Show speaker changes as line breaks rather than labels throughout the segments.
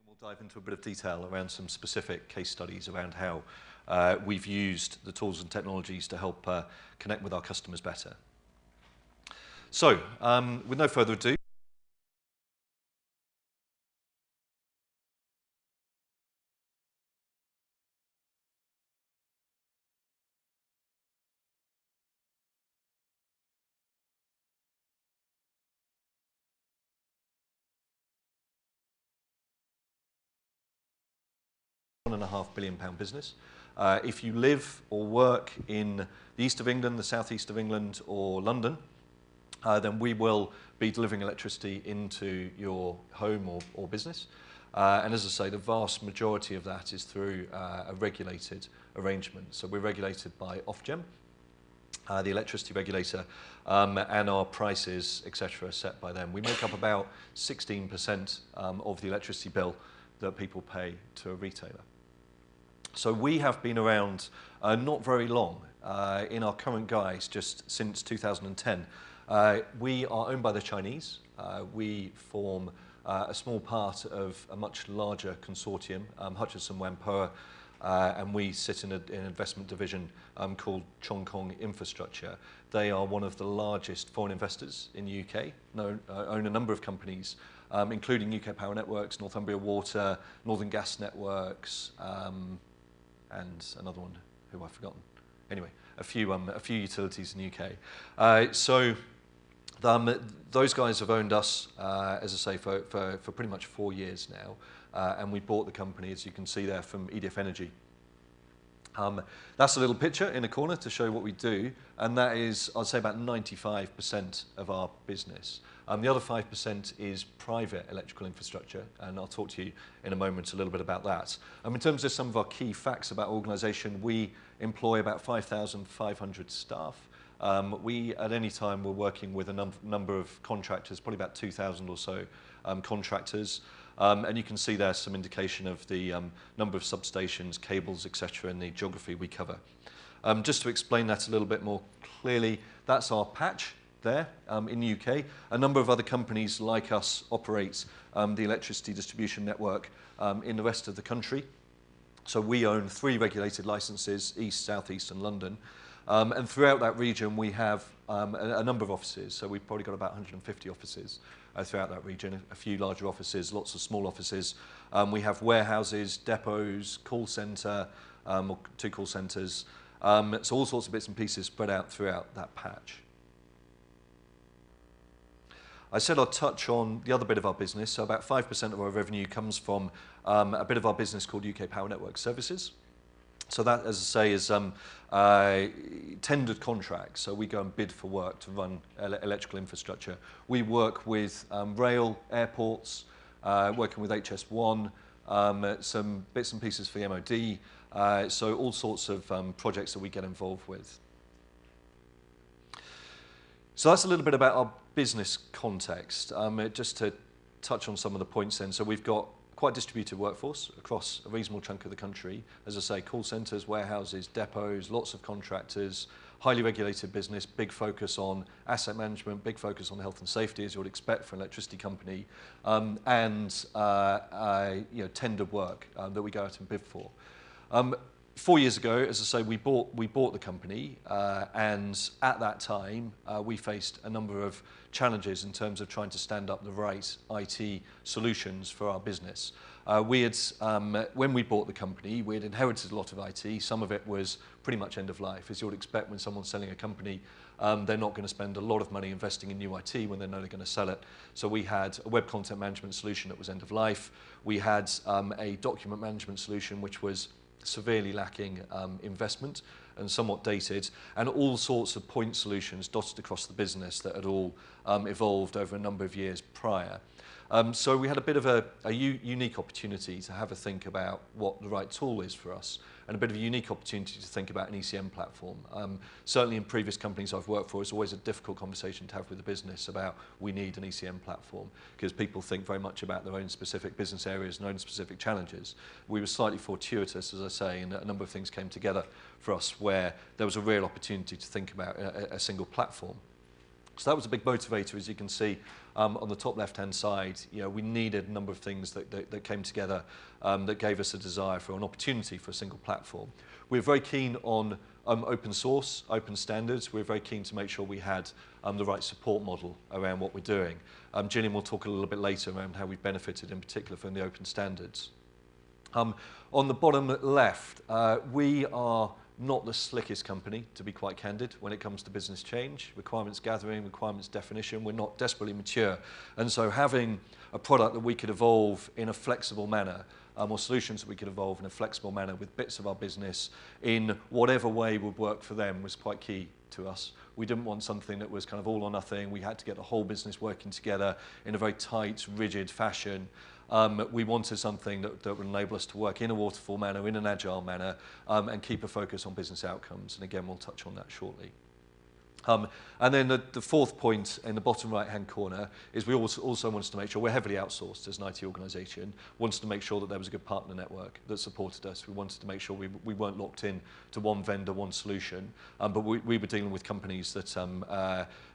We'll dive into a bit of detail around some specific case studies around how we've used the tools and technologies to help connect with our customers better. So, with no further ado, £1.5 billion business. If you live or work in the east of England, the southeast of England, or London, then we will be delivering electricity into your home or business. And as I say, the vast majority of that is through a regulated arrangement. So we're regulated by Ofgem, the electricity regulator, and our prices, etc., are set by them. We make up about 16% of the electricity bill that people pay to a retailer. So we have been around not very long in our current guise, just since 2010. We are owned by the Chinese. We form a small part of a much larger consortium, Hutchison Whampoa, and we sit in an investment division called Chong Kong Infrastructure. They are one of the largest foreign investors in the UK, own a number of companies, including UK Power Networks, Northumbria Water, Northern Gas Networks, and another one who I've forgotten. Anyway, a few utilities in the UK. So those guys have owned us, as I say, for pretty much 4 years now, and we bought the company, as you can see there, from EDF Energy. That's a little picture in a corner to show what we do, and that is, I'd say, about 95% of our business. The other 5% is private electrical infrastructure, and I'll talk to you in a moment a little bit about that. In terms of some of our key facts about our organisation, we employ about 5,500 staff. We, at any time, we're working with a number of contractors, probably about 2,000 or so contractors. And you can see there some indication of the number of substations, cables, etc., and the geography we cover. Just to explain that a little bit more clearly, that's our patch there in the UK. A number of other companies like us operate the electricity distribution network in the rest of the country. So we own 3 regulated licenses, East, South East and London. And throughout that region we have a number of offices. So we've probably got about 150 offices throughout that region, a few larger offices, lots of small offices. We have warehouses, depots, call centre, or 2 call centres. So all sorts of bits and pieces spread out throughout that patch. I said I'd touch on the other bit of our business. So about 5% of our revenue comes from a bit of our business called UK Power Network Services. So that, as I say, is tendered contracts. So we go and bid for work to run electrical infrastructure. We work with rail, airports, working with HS1, some bits and pieces for the MOD, so all sorts of projects that we get involved with. So that's a little bit about our business context. Just to touch on some of the points then. So we've got quite a distributed workforce across a reasonable chunk of the country. As I say, call centres, warehouses, depots, lots of contractors, highly regulated business, big focus on asset management, big focus on health and safety, as you would expect for an electricity company, and tendered work that we go out and bid for. 4 years ago, as I say, we bought the company, and at that time we faced a number of challenges in terms of trying to stand up the right IT solutions for our business. When we bought the company, we had inherited a lot of IT. Some of it was pretty much end of life. As you would expect when someone's selling a company, they're not going to spend a lot of money investing in new IT when they know they're going to sell it. So we had a web content management solution that was end of life. We had a document management solution which was severely lacking investment and somewhat dated, and all sorts of point solutions dotted across the business that had all evolved over a number of years prior. So we had a bit of a unique opportunity to have a think about what the right tool is for us, and a bit of a unique opportunity to think about an ECM platform. Certainly in previous companies I've worked for, it's always a difficult conversation to have with the business about we need an ECM platform, because people think very much about their own specific business areas and own specific challenges. We were slightly fortuitous, as I say, and a number of things came together for us where there was a real opportunity to think about a single platform. So that was a big motivator, as you can see on the top left-hand side. You know, we needed a number of things that came together that gave us a desire for an opportunity for a single platform. We're very keen on open source, open standards. We're very keen to make sure we had the right support model around what we're doing. Gillian will talk a little bit later around how we've benefited in particular from the open standards. On the bottom left, we are not the slickest company, to be quite candid, when it comes to business change, requirements gathering, requirements definition. We're not desperately mature. And so having a product that we could evolve in a flexible manner, or solutions that we could evolve in a flexible manner with bits of our business in whatever way would work for them was quite key to us. We didn't want something that was kind of all or nothing. We had to get the whole business working together in a very tight, rigid fashion. We wanted something that would enable us to work in a waterfall manner, in an agile manner, and keep a focus on business outcomes. And again, we'll touch on that shortly. And then the fourth point in the bottom right-hand corner is we also wanted to make sure we're heavily outsourced as an IT organisation, wanted to make sure that there was a good partner network that supported us. We wanted to make sure we weren't locked in to one vendor, one solution, but we were dealing with companies that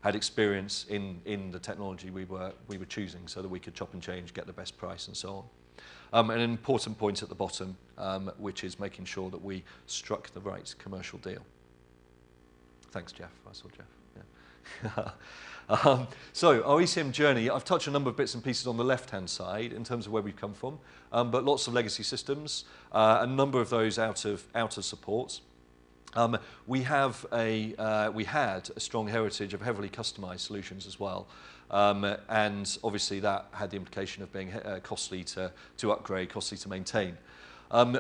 had experience in the technology we were choosing so that we could chop and change, get the best price and so on. An important point at the bottom, which is making sure that we struck the right commercial deal. Thanks, Jeff. I saw Jeff. Yeah. So our ECM journey, I've touched a number of bits and pieces on the left-hand side in terms of where we've come from, but lots of legacy systems, a number of those out of support. We had a strong heritage of heavily customized solutions as well, and obviously that had the implication of being costly to upgrade, costly to maintain.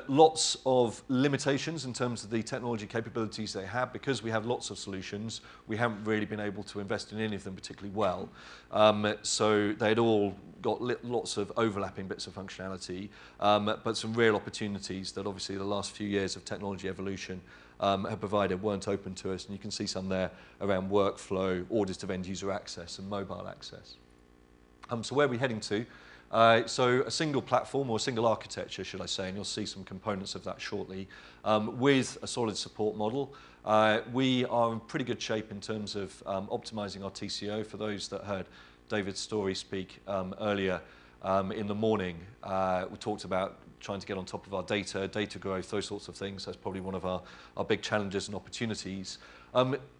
Lots of limitations in terms of the technology capabilities they have. Because we have lots of solutions, we haven't really been able to invest in any of them particularly well. So they'd all got lots of overlapping bits of functionality, but some real opportunities that obviously the last few years of technology evolution have provided weren't open to us. And you can see some there around workflow, audit of end user access and mobile access. So where are we heading to? So a single platform, or a single architecture, should I say, and you'll see some components of that shortly, with a solid support model. We are in pretty good shape in terms of optimizing our TCO. For those that heard David Storey speak earlier in the morning, we talked about trying to get on top of our data growth, those sorts of things. That's probably one of our big challenges and opportunities.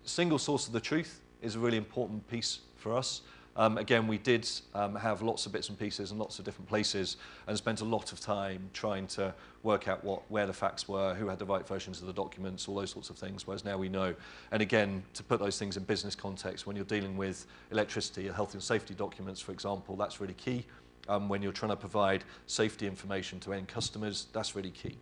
Single source of the truth is a really important piece for us. Again, we did have lots of bits and pieces in lots of different places and spent a lot of time trying to work out where the facts were, who had the right versions of the documents, all those sorts of things, whereas now we know. And again, to put those things in business context, when you're dealing with electricity, health and safety documents, for example, that's really key. When you're trying to provide safety information to end customers, that's really key.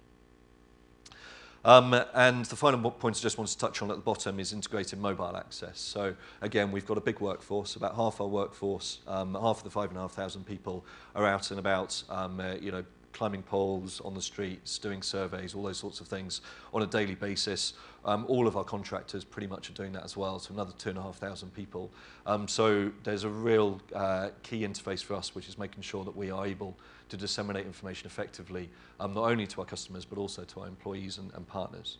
And the final point I just want to touch on at the bottom is integrated mobile access. So again, we've got a big workforce. About half our workforce, half of the 5,500 people are out and about, climbing poles on the streets, doing surveys, all those sorts of things on a daily basis. All of our contractors pretty much are doing that as well, so another 2,500 people. So there's a real key interface for us, which is making sure that we are able to disseminate information effectively, not only to our customers, but also to our employees and partners.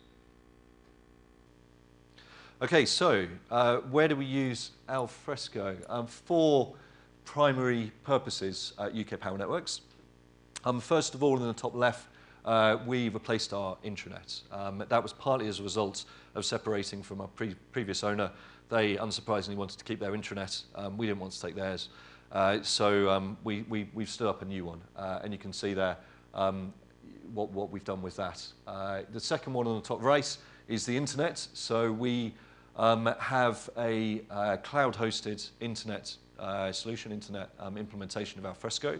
Okay, so where do we use Alfresco? 4 primary purposes at UK Power Networks. First of all, in the top left, we replaced our intranet. That was partly as a result of separating from our previous owner. They unsurprisingly wanted to keep their intranet. We didn't want to take theirs. So we've stood up a new one. And you can see there what we've done with that. The second one on the top right is the internet. So we have a cloud-hosted internet solution, internet implementation of Alfresco.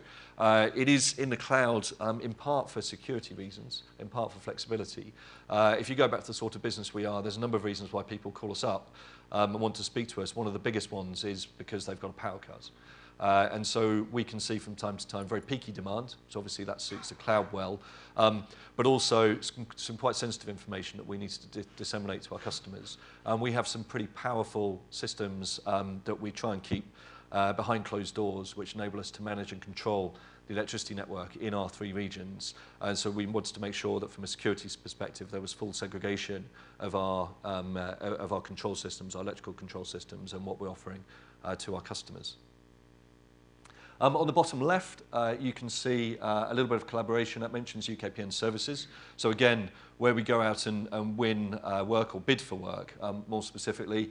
It is in the cloud in part for security reasons, in part for flexibility. If you go back to the sort of business we are, there's a number of reasons why people call us up and want to speak to us. One of the biggest ones is because they've got a power cut. And so we can see from time to time very peaky demand, so obviously that suits the cloud well, but also some quite sensitive information that we need to disseminate to our customers. And we have some pretty powerful systems that we try and keep behind closed doors, which enable us to manage and control the electricity network in our 3 regions. And so we wanted to make sure that from a security perspective, there was full segregation of our control systems, our electrical control systems, and what we're offering to our customers. On the bottom left, you can see a little bit of collaboration. That mentions UKPN services. So again, where we go out and win work or bid for work, more specifically,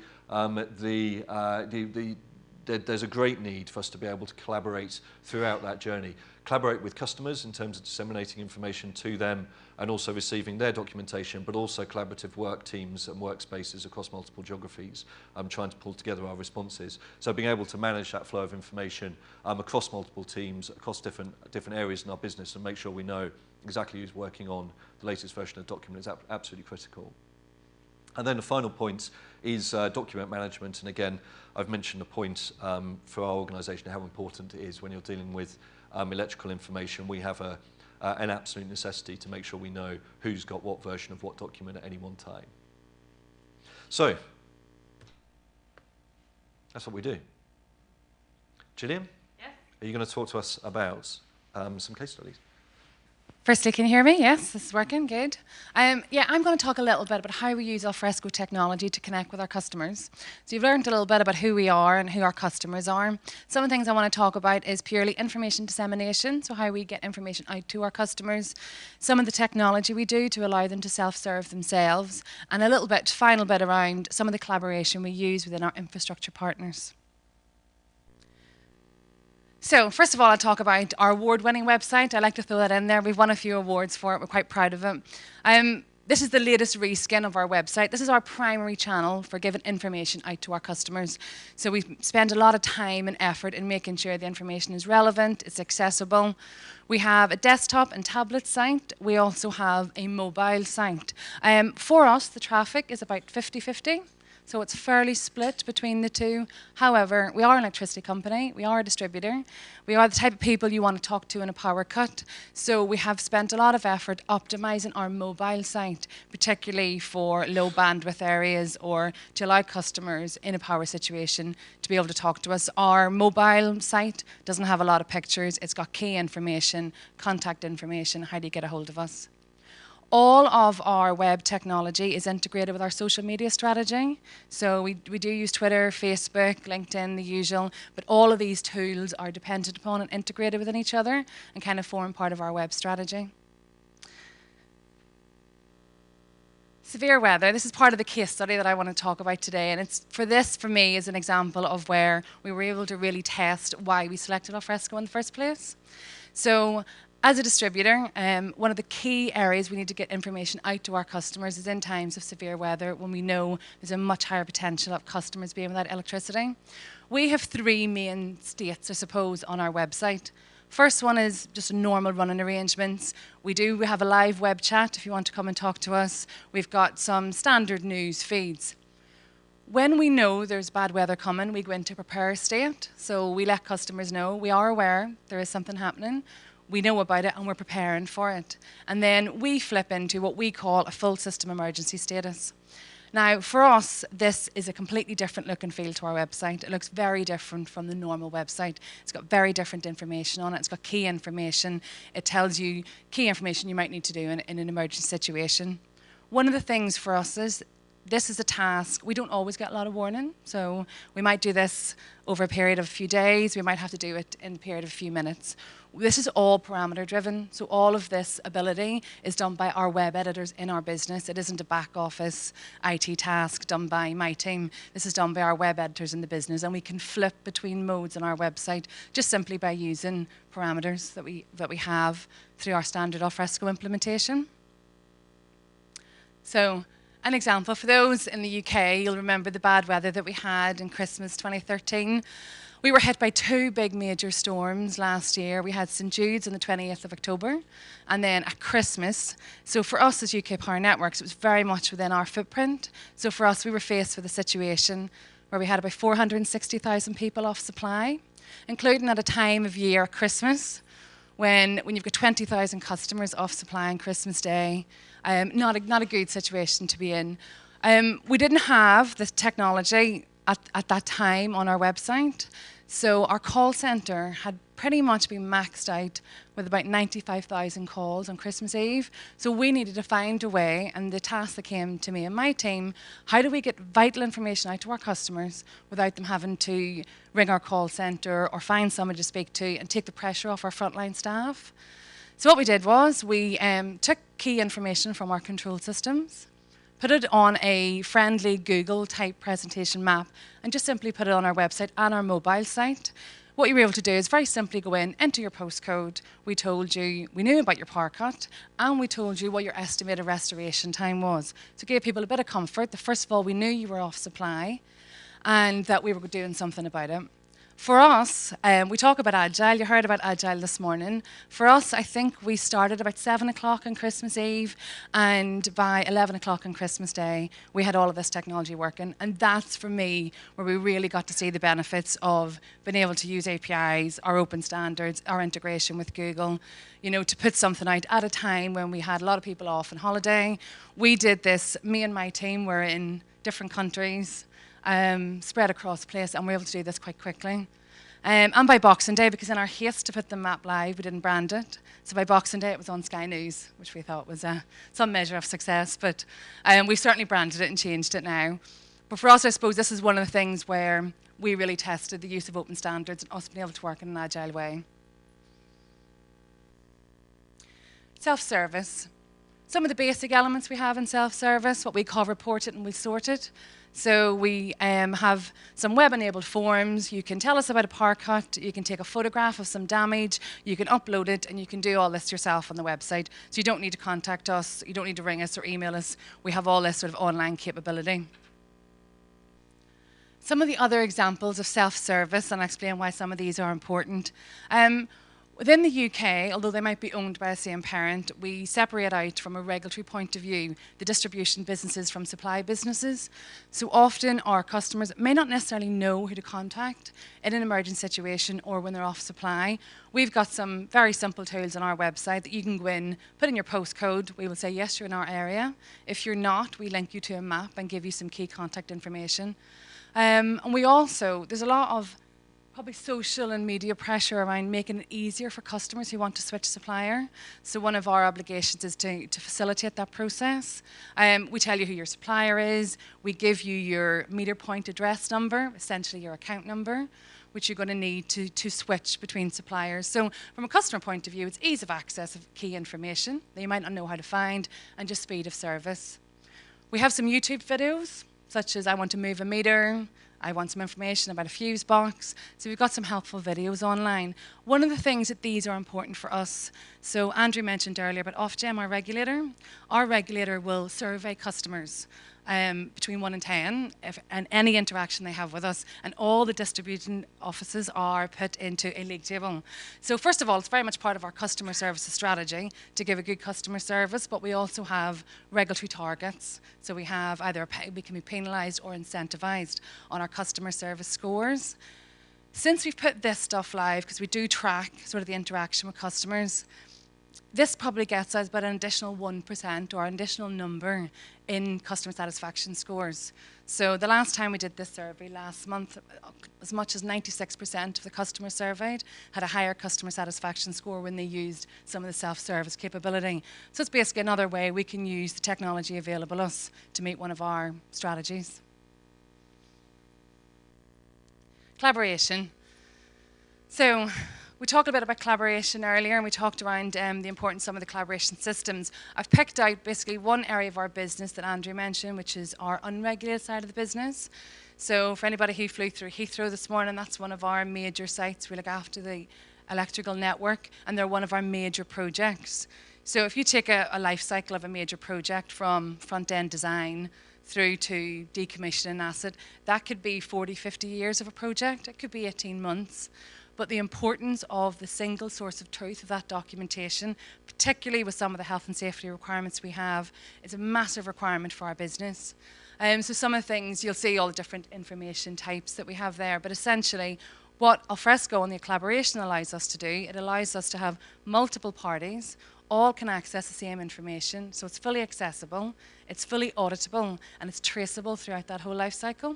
there's a great need for us to be able to collaborate throughout that journey. Collaborate with customers in terms of disseminating information to them and also receiving their documentation, but also collaborative work teams and workspaces across multiple geographies, trying to pull together our responses. So being able to manage that flow of information across multiple teams, across different areas in our business, and make sure we know exactly who's working on the latest version of the document is absolutely critical. And then the final point is document management. And again, I've mentioned the point for our organisation how important it is when you're dealing with electrical information. We have an absolute necessity to make sure we know who's got what version of what document at any one time. So, that's what we do. Gillian?
Yes.
Are you going to talk to us about some case studies?
Firstly, can you hear me? Yes, this is working, good. Yeah, I'm going to talk a little bit about how we use Alfresco technology to connect with our customers. So you've learned a little bit about who we are and who our customers are. Some of the things I want to talk about is purely information dissemination, so how we get information out to our customers, some of the technology we do to allow them to self-serve themselves, and a little bit, final bit around some of the collaboration we use within our infrastructure partners. So, first of all, I'll talk about our award-winning website. I like to throw that in there. We've won a few awards for it. We're quite proud of it. This is the latest reskin of our website. This is our primary channel for giving information out to our customers. So we spend a lot of time and effort in making sure the information is relevant, it's accessible. We have a desktop and tablet site. We also have a mobile site. For us, the traffic is about 50-50. So it's fairly split between the two. However, we are an electricity company, we are a distributor, we are the type of people you want to talk to in a power cut. So we have spent a lot of effort optimizing our mobile site, particularly for low bandwidth areas or to allow customers in a power situation to be able to talk to us. Our mobile site doesn't have a lot of pictures, it's got key information, contact information, how do you get a hold of us. All of our web technology is integrated with our social media strategy. So we do use Twitter, Facebook, LinkedIn, the usual, but all of these tools are dependent upon and integrated within each other and kind of form part of our web strategy. Severe weather, this is part of the case study that I want to talk about today, and it's for me, is an example of where we were able to really test why we selected Alfresco in the first place. So, as a distributor, one of the key areas we need to get information out to our customers is in times of severe weather when we know there's a much higher potential of customers being without electricity. We have three main states, I suppose, on our website. First one is just normal running arrangements. We have a live web chat if you want to come and talk to us. We've got some standard news feeds. When we know there's bad weather coming, we go into prepare state. So we let customers know we are aware there is something happening. We know about it and we're preparing for it. And then we flip into what we call a full system emergency status. Now, for us, this is a completely different look and feel to our website. It looks very different from the normal website. It's got very different information on it. It's got key information. It tells you key information you might need to do in an emergency situation. One of the things for us is this is a task. We don't always get a lot of warning, so we might do this over a period of a few days. We might have to do it in a period of a few minutes. This is all parameter driven, so all of this ability is done by our web editors in our business. It isn't a back office IT task done by my team. This is done by our web editors in the business, and we can flip between modes on our website just simply by using parameters that we have through our standard Alfresco implementation. So, an example, for those in the UK, you'll remember the bad weather that we had in Christmas 2013. We were hit by two big major storms last year. We had St Jude's on the 20th of October, and then at Christmas. So for us as UK Power Networks, it was very much within our footprint. So for us, we were faced with a situation where we had about 460,000 people off supply, including at a time of year, Christmas, when you've got 20,000 customers off supply on Christmas Day. Not a good situation to be in. We didn't have this technology at that time on our website. So our call centre had pretty much been maxed out with about 95,000 calls on Christmas Eve. So we needed to find a way, and the task that came to me and my team, how do we get vital information out to our customers without them having to ring our call centre or find somebody to speak to and take the pressure off our frontline staff? So what we did was we took key information from our control systems, put it on a friendly Google-type presentation map, and just simply put it on our website and our mobile site. What you were able to do is very simply go in, enter your postcode. We told you, we knew about your power cut, and we told you what your estimated restoration time was. So it gave people a bit of comfort that first of all, we knew you were off supply, and that we were doing something about it. For us, we talk about Agile. You heard about Agile this morning. For us, I think we started about 7 o'clock on Christmas Eve, and by 11 o'clock on Christmas Day, we had all of this technology working. And that's, for me, where we really got to see the benefits of being able to use APIs, our open standards, our integration with Google, you know, to put something out at a time when we had a lot of people off on holiday. We did this, me and my team were in different countries, spread across the place, and we were able to do this quite quickly. And by Boxing Day, because in our haste to put the map live, we didn't brand it. So by Boxing Day, it was on Sky News, which we thought was some measure of success. But we've certainly branded it and changed it now. But for us, I suppose this is one of the things where we really tested the use of open standards and us being able to work in an agile way. Self-service. Some of the basic elements we have in self-service, what we call report it and we sort it. So we have some web-enabled forms. You can tell us about a power cut. You can take a photograph of some damage. You can upload it, and you can do all this yourself on the website. So you don't need to contact us. You don't need to ring us or email us. We have all this sort of online capability. Some of the other examples of self-service, and I'll explain why some of these are important. Within the UK, although they might be owned by the same parent, we separate out from a regulatory point of view the distribution businesses from supply businesses. So often our customers may not necessarily know who to contact in an emergent situation or when they're off supply. We've got some very simple tools on our website that you can go in, put in your postcode. We will say, yes, you're in our area. If you're not, we link you to a map and give you some key contact information. And we also, there's a lot of probably social and media pressure around making it easier for customers who want to switch supplier. So one of our obligations is to facilitate that process. We tell you who your supplier is. We give you your meter point address number, essentially your account number, which you're going to need to switch between suppliers. So from a customer point of view, it's ease of access of key information that you might not know how to find, and just speed of service. We have some YouTube videos, such as I want to move a meter, I want some information about a fuse box. So we've got some helpful videos online. One of the things that these are important for us, so Andrew mentioned earlier about Ofgem, our regulator. Our regulator will survey customers between 1 and 10 and any interaction they have with us, and all the distribution offices are put into a league table. So first of all, it's very much part of our customer services strategy to give a good customer service, but we also have regulatory targets. So we have either we can be penalised or incentivised on our customer service scores. Since we've put this stuff live, because we do track sort of the interaction with customers, this probably gets us about an additional 1% or an additional number in customer satisfaction scores. So the last time we did this survey last month, as much as 96% of the customers surveyed had a higher customer satisfaction score when they used some of the self-service capability. So it's basically another way we can use the technology available to us to meet one of our strategies. Collaboration. So we talked a bit about collaboration earlier, and we talked around the importance of some of the collaboration systems. I've picked out basically one area of our business that Andrew mentioned, which is our unregulated side of the business. So for anybody who flew through Heathrow this morning, that's one of our major sites. We look after the electrical network, and they're one of our major projects. So if you take a life cycle of a major project from front-end design through to decommissioning an asset, that could be 40, 50 years of a project. It could be 18 months. But the importance of the single source of truth of that documentation, particularly with some of the health and safety requirements we have, is a massive requirement for our business. So some of the things, you'll see all the different information types that we have there, but essentially what Alfresco and the collaboration allows us to do, it allows us to have multiple parties, all can access the same information, so it's fully accessible, it's fully auditable, and it's traceable throughout that whole life cycle.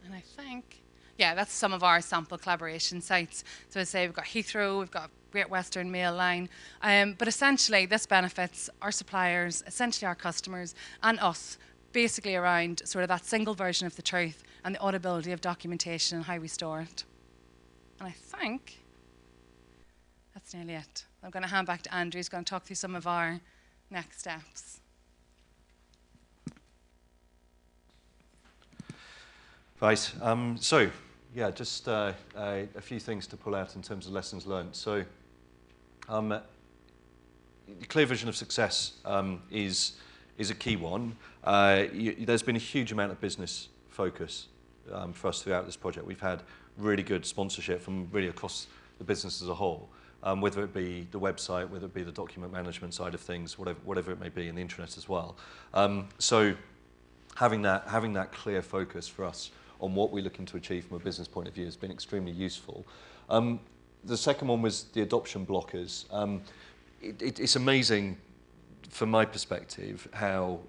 And I think Yeah, that's some of our sample collaboration sites. So I say we've got Heathrow, we've got Great Western Mail Line, but essentially this benefits our suppliers, essentially our customers, and us, basically around sort of that single version of the truth and the audibility of documentation and how we store it. And I think that's nearly it. I'm going to hand back to Andrew, who's going to talk through some of our next steps.
Right. So, yeah, just a few things to pull out in terms of lessons learned. So, the clear vision of success is a key one. There's been a huge amount of business focus for us throughout this project. We've had really good sponsorship from really across the business as a whole, whether it be the website, whether it be the document management side of things, whatever it may be, and the intranet as well. So having that clear focus for us on what we're looking to achieve from a business point of view has been extremely useful. The second one was the adoption blockers. It's amazing, from my perspective, how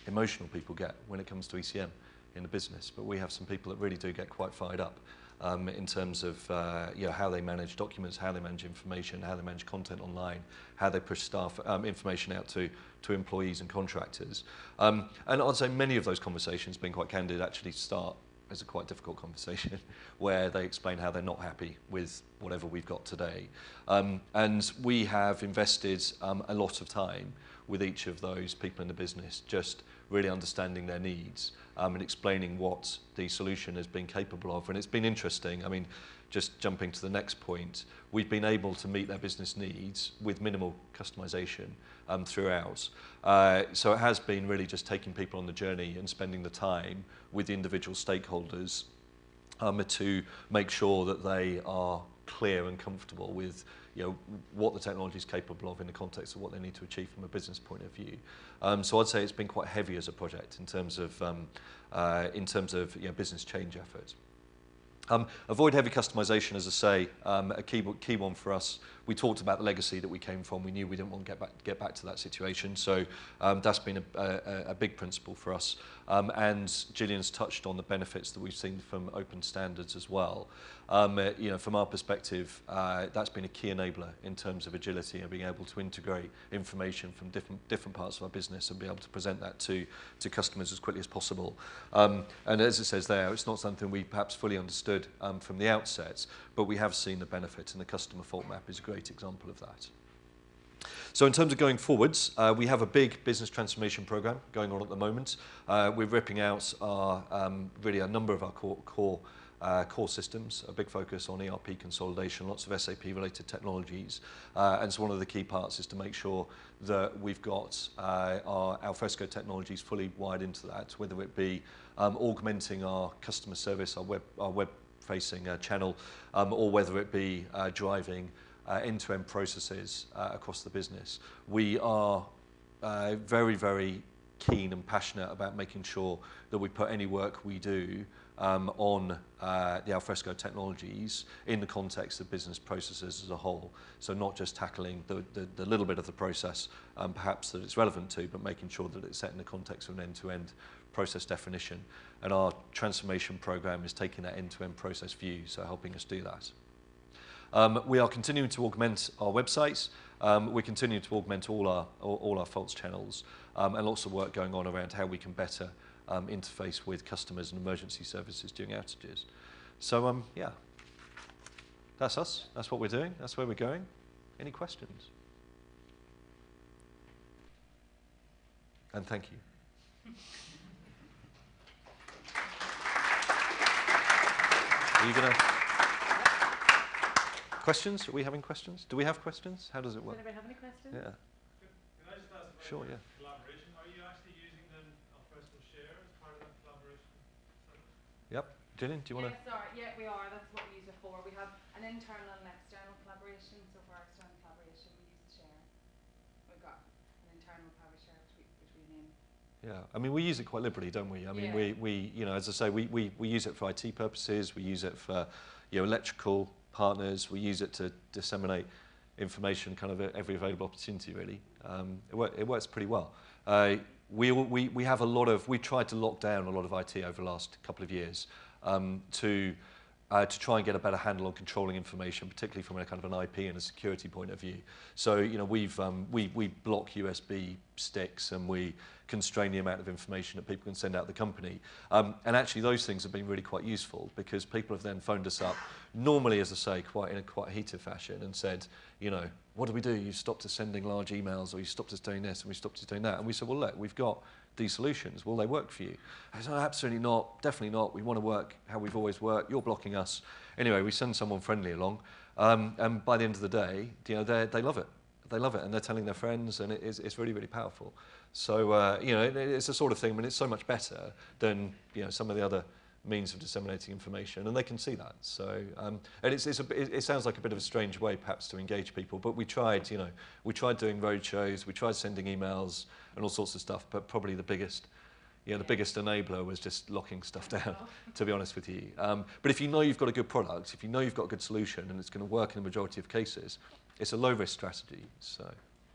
emotional people get when it comes to ECM in the business. But we have some people that really do get quite fired up in terms of how they manage documents, how they manage information, how they manage content online, how they push staff information out to employees and contractors. And I'd say many of those conversations, being quite candid, actually start as a quite difficult conversation where they explain how they're not happy with whatever we've got today. And we have invested a lot of time with each of those people in the business, just really understanding their needs and explaining what the solution has been capable of. And it's been interesting. I mean, just jumping to the next point, we've been able to meet their business needs with minimal customization throughout. So it has been really just taking people on the journey and spending the time with the individual stakeholders to make sure that they are clear and comfortable with what the technology is capable of in the context of what they need to achieve from a business point of view. So I'd say it's been quite heavy as a project in terms of business change efforts. Avoid heavy customization, as I say, a key one for us. We talked about the legacy that we came from. We knew we didn't want to get back to that situation. So that's been a big principle for us. And Gillian's touched on the benefits that we've seen from open standards as well. From our perspective, that's been a key enabler in terms of agility and being able to integrate information from different parts of our business and be able to present that to customers as quickly as possible. And as it says there, it's not something we perhaps fully understood from the outset, but we have seen the benefit, and the customer fault map is a great example of that. So in terms of going forwards, we have a big business transformation program going on at the moment. We're ripping out really a number of our core systems, a big focus on ERP consolidation, lots of SAP-related technologies. And so one of the key parts is to make sure that we've got our Alfresco technologies fully wired into that, whether it be augmenting our customer service, our web-facing channel, or whether it be driving end-to-end processes across the business. We are very, very keen and passionate about making sure that we put any work we do on the Alfresco technologies in the context of business processes as a whole. So not just tackling the little bit of the process perhaps that it's relevant to, but making sure that it's set in the context of an end-to-end process definition. And our transformation program is taking that end-to-end process view, so helping us do that. We are continuing to augment our websites. We continue to augment all our faults channels, and lots of work going on around how we can better interface with customers and emergency services during outages. So yeah, that's us. That's what we're doing. That's where we're going. Any questions? And thank you. Are you going to... Questions? Are we having questions? Do we have questions? How does it work?
Does anybody have any questions?
Yeah.
Can I just ask about
Sure, yeah.
collaboration? Are you actually using the Alfresco share as part of that collaboration?
Yep. Gillian, do you want to?
Yes, sorry. Yeah, we are. That's what we use it for. We have an internal and external collaboration. So for our external collaboration, we use the share. We've got an internal private share between them.
Yeah, I mean, we use it quite liberally, don't we? I mean,
Yeah.
we as I say, we use it for IT purposes. We use it for, electrical partners. We use it to disseminate information kind of at every available opportunity, really. It works pretty well. We have we tried to lock down a lot of IT over the last couple of years, to try and get a better handle on controlling information, particularly from a kind of an IP and a security point of view. So, you know, we block USB sticks and we constrain the amount of information that people can send out the company. And actually, those things have been really quite useful because people have then phoned us up, normally, as I say, in a quite heated fashion, and said, you know, what do we do? You stopped us sending large emails, or you stopped us doing this, and we stopped us doing that. And we said, well, look, we've got these solutions. Will they work for you? I said, oh, absolutely not, definitely not. We want to work how we've always worked. You're blocking us. Anyway, we send someone friendly along, and by the end of the day, you know, they love it. They love it, and they're telling their friends, and it's really, really powerful. So, you know, it's the sort of thing, I mean, it's so much better than, you know, some of the other means of disseminating information, and they can see that. So, and it sounds like a bit of a strange way, perhaps, to engage people, but we tried, you know, we tried doing road shows, we tried sending emails and all sorts of stuff, but probably the biggest enabler was just locking stuff down, to be honest with you. But if you know you've got a good product, if you know you've got a good solution, and it's going to work in the majority of cases, it's a low-risk strategy. So.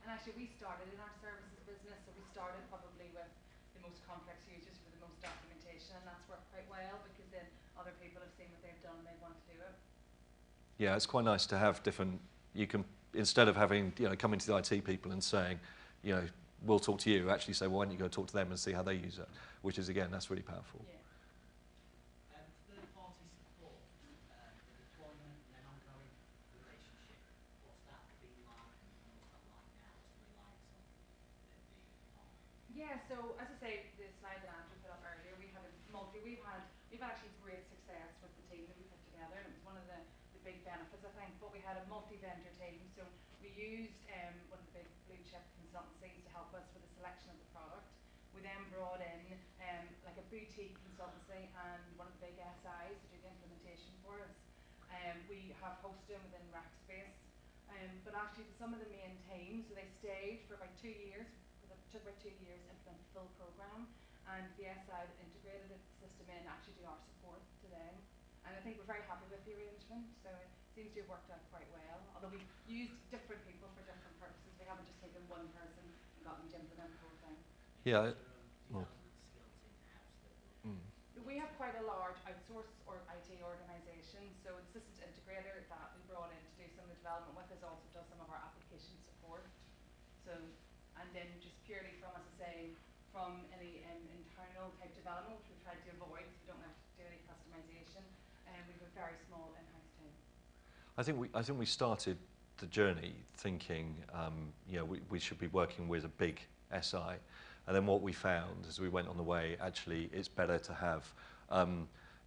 And actually, we started in our services business, so we started probably with the most complex users for the most documentation, and that's worked quite well because then other people have seen what they've done and they want to do it.
Yeah, it's quite nice to have different. You can, instead of having, you know, coming to the IT people and saying, you know, we'll talk to you, actually say, well, why don't you go talk to them and see how they use it, which is, again, that's really powerful.
Yeah.
Third-party support, the deployment and an ongoing relationship, what's that been like and what's that like now? What's the reliance on the department?
Yeah, so as I say, the slide that Andrew put up earlier, we've actually great success with the team that we put together, and it was one of the big benefits, I think. But we had a multi-vendor team, so we used one of the big blue chip consultancies to help us with the selection of the product. We then brought in like a boutique consultancy and one of the big SIs to do the implementation for us. We have hosting within Rackspace, but actually some of the main teams, so they stayed for about 2 years. It took about 2 years to implement the full program, and the SI that integrated the system in actually do our support to them. And I think we're very happy with the arrangement, so it seems to have worked out quite well. Although we've used different people for different purposes, we haven't just taken one person and got them to implement the whole thing.
Yeah. Well.
We have quite a large outsource or IT organisation, so the systems integrator that we brought in to do some of the development with us also does some of our application support. So, and then just purely from, as I say, from any internal type development, which we tried to avoid, so we don't have to do any customisation, and we have a very small in-house team.
I think we started the journey thinking, you know, we should be working with a big SI. And then what we found as we went on the way, actually, it's better to have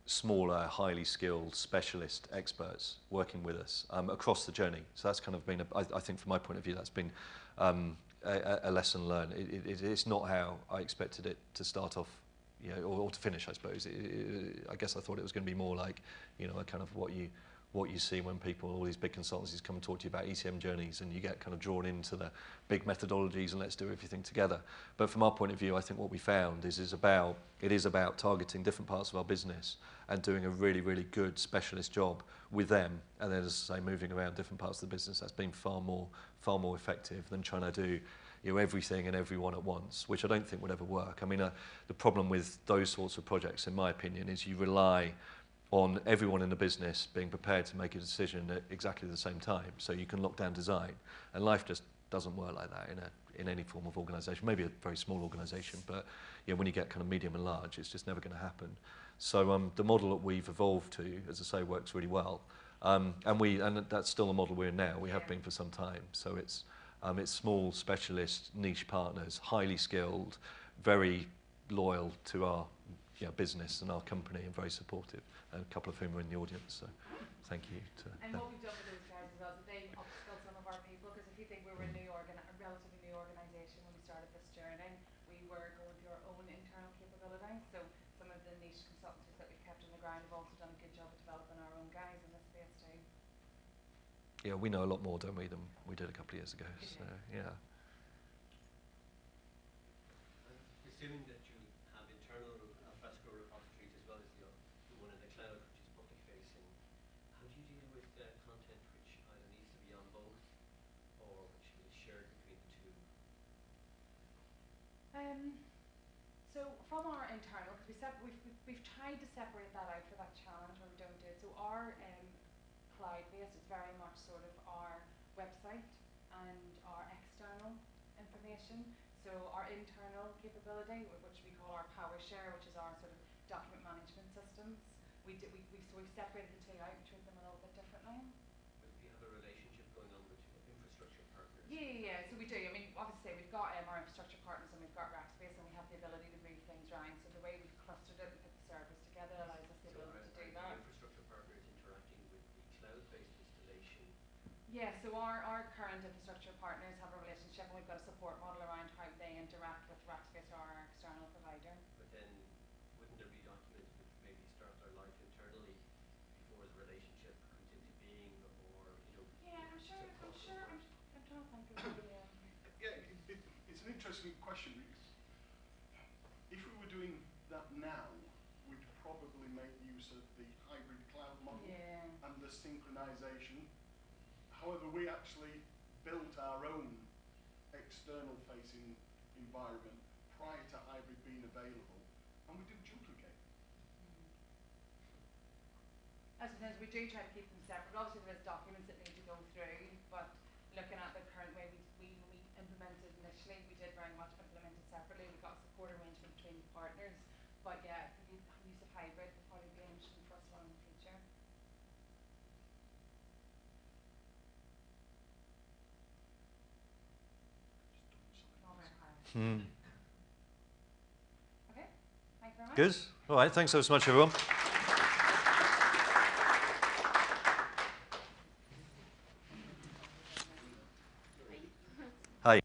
smaller, highly skilled specialist experts working with us across the journey. So that's kind of been, I think from my point of view, that's been a lesson learned. It's not how I expected it to start off, you know, or to finish, I suppose. I guess I thought it was going to be more like, you know, a kind of what you see when people, all these big consultancies come and talk to you about ECM journeys, and you get kind of drawn into the big methodologies and let's do everything together. But from our point of view, I think what we found is it is about targeting different parts of our business and doing a really, really good specialist job with them. And then, as I say, moving around different parts of the business, that's been far more effective than trying to do, you know, everything and everyone at once, which I don't think would ever work. I mean, the problem with those sorts of projects, in my opinion, is you rely on everyone in the business being prepared to make a decision at exactly the same time, so you can lock down design. And life just doesn't work like that in any form of organisation. Maybe a very small organisation, but you know, when you get kind of medium and large, it's just never going to happen. So the model that we've evolved to, as I say, works really well. And that's still the model we're in now. We have been for some time. So it's small, specialist, niche partners, highly skilled, very loyal to our business and our company, and very supportive. And a couple of whom are in the audience. So thank you to
and
them.
what we've done with those guys as well is they upskilled some of our people, because if you think we were a relatively new organisation when we started this journey, we were going through our own internal capabilities. So some of the niche consultancies that we've kept on the ground have also done a good job of developing our own guys in this space too.
Yeah, we know a lot more, don't we, than we did a couple of years ago. So yeah.
Assuming that you have internal Alfresco repositories as well as the one in the cloud, which is public facing, how do you deal with content which either needs to be on both or which is shared between the two?
So So from our internal, because we've tried to separate that out for that challenge where we don't do it. So our cloud base is very much sort of our website and our external information. So our internal capability, which we call our PowerShare, which is our sort of document management systems, we've separated the two out and treat them a little bit differently.
But do you have a relationship going on with infrastructure partners?
Yeah, so we do. I mean, obviously we've got our infrastructure partners and we've got Rackspace and we have the ability to move things around. So the way we've clustered it and put the servers together allows us the ability to do that.
The infrastructure partners interacting with the cloud-based installation?
Yeah, so our current infrastructure partners have a relationship and we've got a support model around how they interact with Rackspace or our external provider.
But then wouldn't there be documents which maybe start their life internally before the relationship comes into being, or, you know?
Yeah, I'm trying to think of the
Yeah, it's an interesting question because if we were doing that now, we'd probably make use of the hybrid cloud model and the synchronization. However, we actually built our own external facing environment prior to hybrid being available, and we didn't duplicate.
As it is, we do try to keep them separate. Obviously, there's documents that need to go through, but looking at the current way when we implemented initially, we did very much implement it separately. We got a support arrangement between the partners, but yeah, the use of hybrid would probably be interesting for us along in the future. Okay, thank you very much.
Good. All right, thanks so much, everyone. Hi.